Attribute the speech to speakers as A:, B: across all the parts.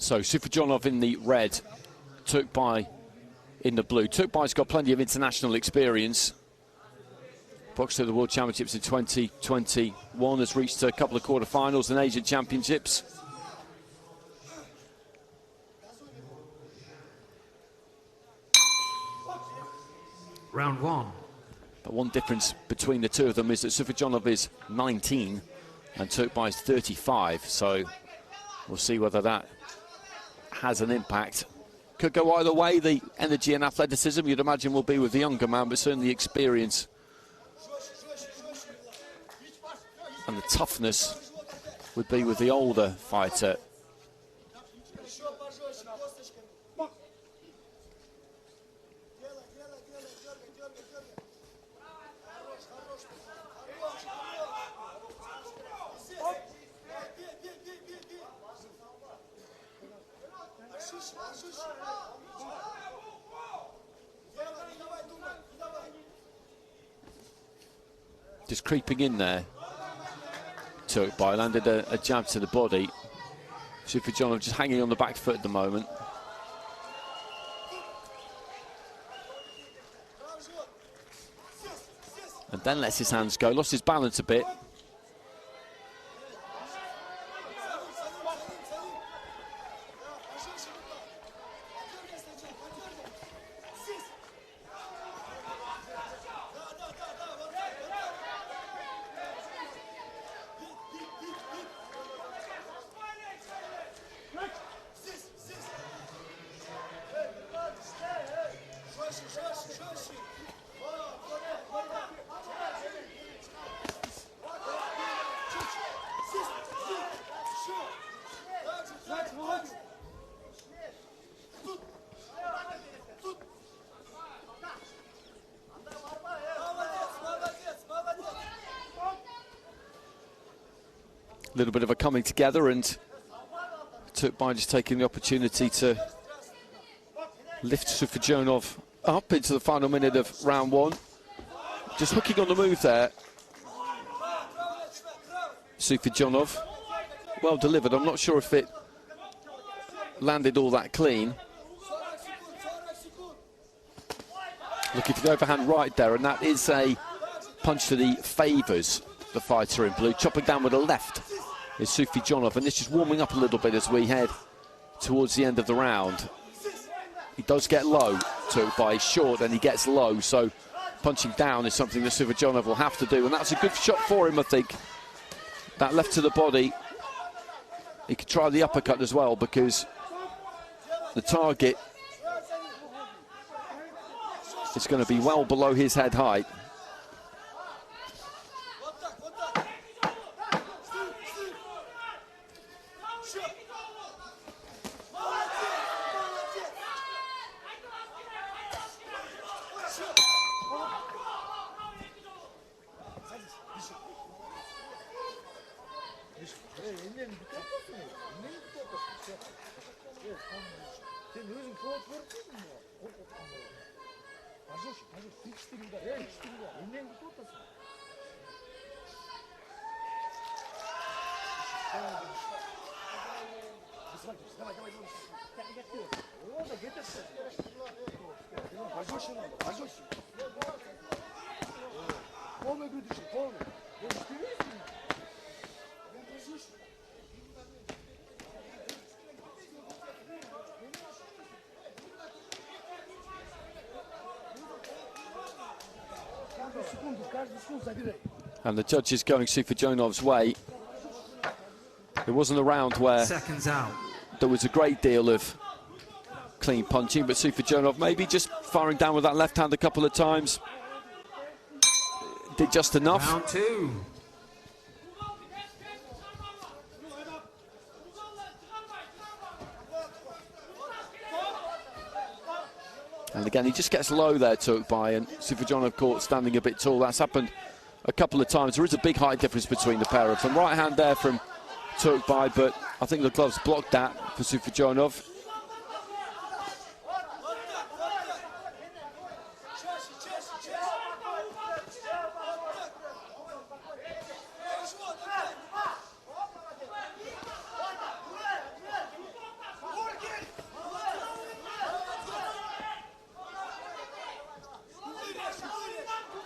A: So Sufijonov in the red, Turkbai in the blue. Turkbai's got plenty of international experience. Boxed at the World Championships in 2021, has reached a couple of quarterfinals in Asian Championships.
B: Round one.
A: But one difference between the two of them is that Sufijonov is 19 and Turkbai is 35, so we'll see whether that has an impact. Could go either way. The energy and athleticism, you'd imagine, will be with the younger man, but certainly experience and the toughness would be with the older fighter. Just creeping in there. Turkbai landed a jab to the body. Sufijonov just hanging on the back foot at the moment. And then lets his hands go, lost his balance a bit. A little bit of a coming together, and Turkbai just taking the opportunity to lift Sufijonov up into the final minute of round one. Just hooking on the move there. Sufijonov, well delivered. I'm not sure if it landed all that clean. Looking for the overhand right there, and that is a punch that he favours the fighter in blue. Chopping down with a left is Sufijonov, and this is warming up a little bit as we head towards the end of the round. He does get low, Turkbai, short, and he gets low, so punching down is something that Sufijonov will have to do, and that's a good shot for him, I think. That left to the body. He could try the uppercut as well, because the target is going to be well below his head height. And the judges going Sufijonov's way. It wasn't a round where there was a great deal of clean punching, but Sufijonov maybe just firing down with that left hand a couple of times. Did just enough.
B: Round two.
A: And again, he just gets low there, Turkbai, and Sufijonov caught standing a bit tall. That's happened a couple of times. There is a big height difference between the pair of them. Right hand there from Turkbai, but I think the gloves blocked that for Sufijonov.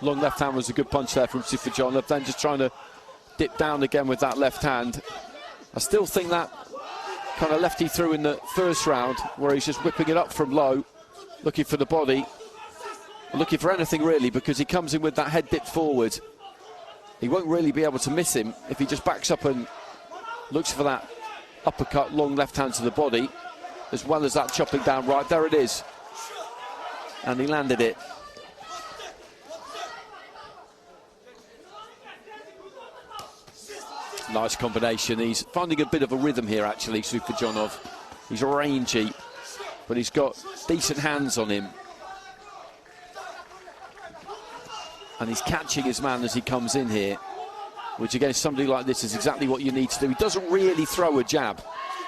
A: Long left hand was a good punch there from Sufijonov. Then just trying to dip down again with that left hand. I still think that kind of left he threw in the first round, where he's just whipping it up from low, looking for the body, looking for anything really, because he comes in with that head dipped forward. He won't really be able to miss him if he just backs up and looks for that uppercut, long left hand to the body, as well as that chopping down right. There it is. And he landed it. Nice combination. He's finding a bit of a rhythm here, actually, Sufijonov. He's rangy, but he's got decent hands on him. And he's catching his man as he comes in here, which against somebody like this is exactly what you need to do. He doesn't really throw a jab,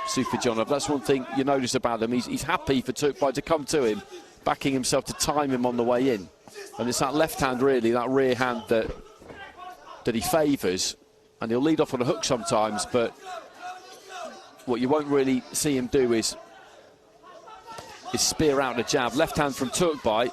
A: Sufijonov. That's one thing you notice about him. He's happy for Turkbai to come to him, backing himself to time him on the way in. And it's that left hand, really, that rear hand that he favours. And he'll lead off on a hook sometimes, but what you won't really see him do is spear out a jab. Left hand from Turkbai.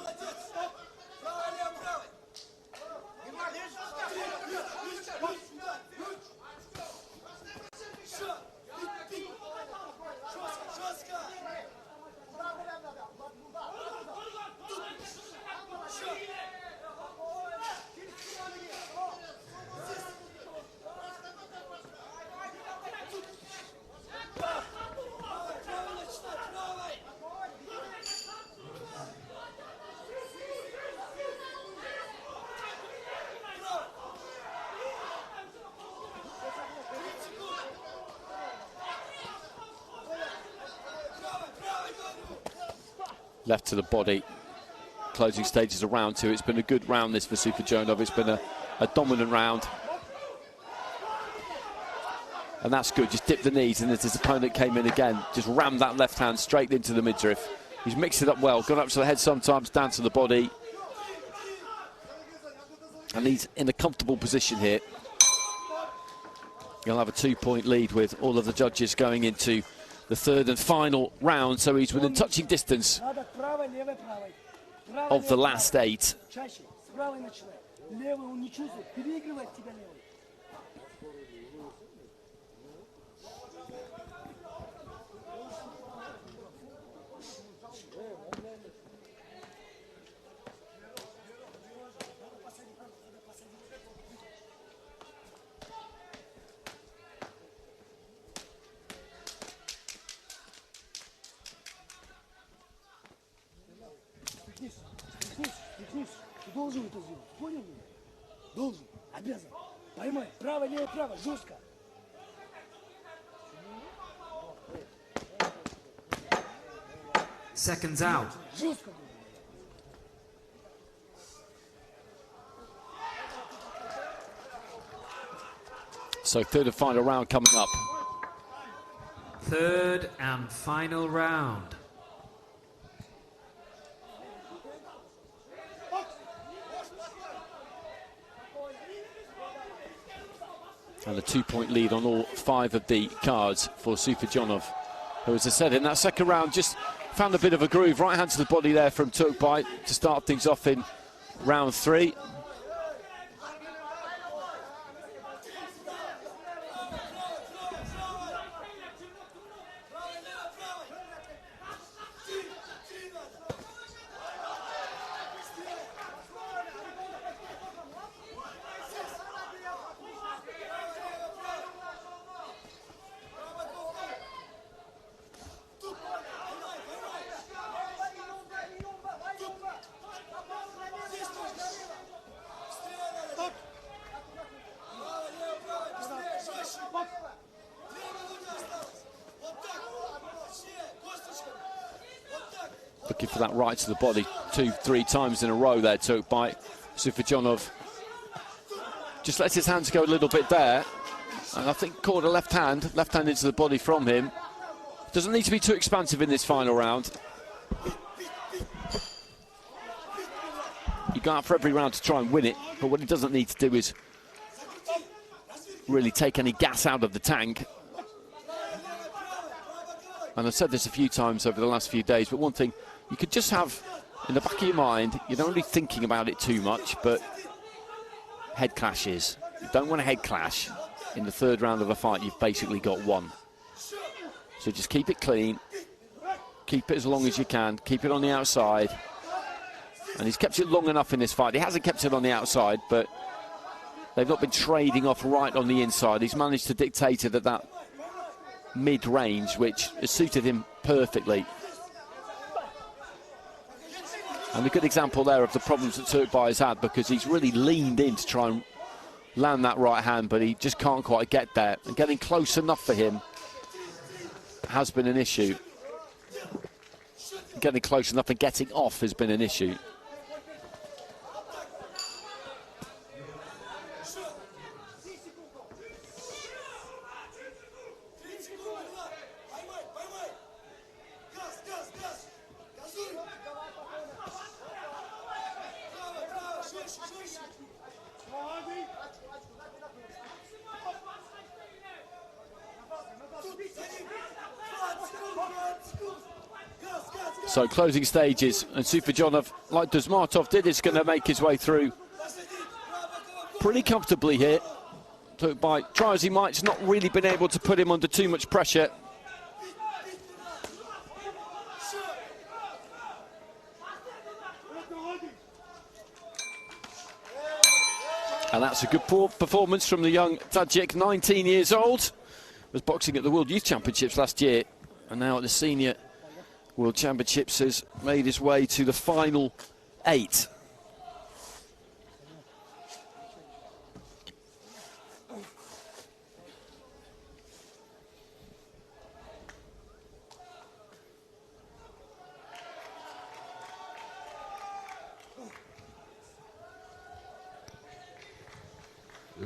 A: Left to the body. Closing stages of round two. It's been a good round this for Sufijonov. It's been a dominant round. And that's good. Just dip the knees, and as his opponent came in again, just rammed that left hand straight into the midriff. He's mixed it up well. Gone up to the head sometimes, down to the body. And he's in a comfortable position here. He'll have a 2-point lead with all of the judges going into the third and final round, so he's within touching distance of the last 8.
C: Должен это сделать, понял меня? Должен, обязан. Поймай, право, лево, право, жестко.
B: Seconds out.
C: Жестко.
A: So third and final round coming up.
B: Third and final round.
A: And a 2-point lead on all 5 of the cards for Sufijonov, who, as I said, in that second round just found a bit of a groove. Right hand to the body there from Turkbai to start things off in round 3. Looking for that right to the body 2-3 times in a row there, Turkbai. Sufijonov just lets his hands go a little bit there, and I think caught a left hand into the body from him. Doesn't need to be too expansive in this final round. You go out for every round to try and win it, but what he doesn't need to do is really take any gas out of the tank. And I've said this a few times over the last few days, but one thing you could just have in the back of your mind, you're not really thinking about it too much, but head clashes. You don't want a head clash. In the third round of a fight, you've basically got one. So just keep it clean. Keep it as long as you can. Keep it on the outside. And he's kept it long enough in this fight. He hasn't kept it on the outside, but they've not been trading off right on the inside. He's managed to dictate it at that mid-range, which has suited him perfectly. And a good example there of the problems that Turkbai has had, because he's really leaned in to try and land that right hand, but he just can't quite get there. And getting close enough for him has been an issue. Getting close enough and getting off has been an issue. So closing stages, and Sufijonov, like Dusmatov did, is going to make his way through pretty comfortably here. Turkbai, try as he might, has not really been able to put him under too much pressure. And that's a good performance from the young Tajik, 19 years old. Was boxing at the World Youth Championships last year, and now at the Senior World Championships has made his way to the final 8.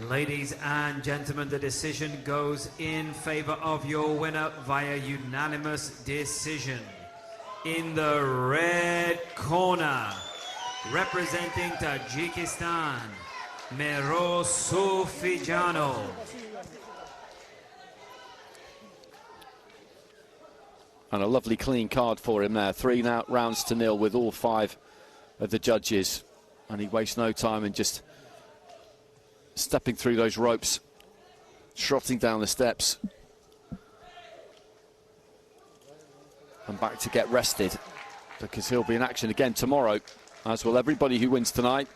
B: Ladies and gentlemen, the decision goes in favor of your winner via unanimous decision. In the red corner, representing Tajikistan, Meroj Sufijonov.
A: And a lovely clean card for him there. 3 rounds to 0 with all 5 of the judges. And he wastes no time in just stepping through those ropes, trotting down the steps. And back to get rested, because he'll be in action again tomorrow, as will everybody who wins tonight.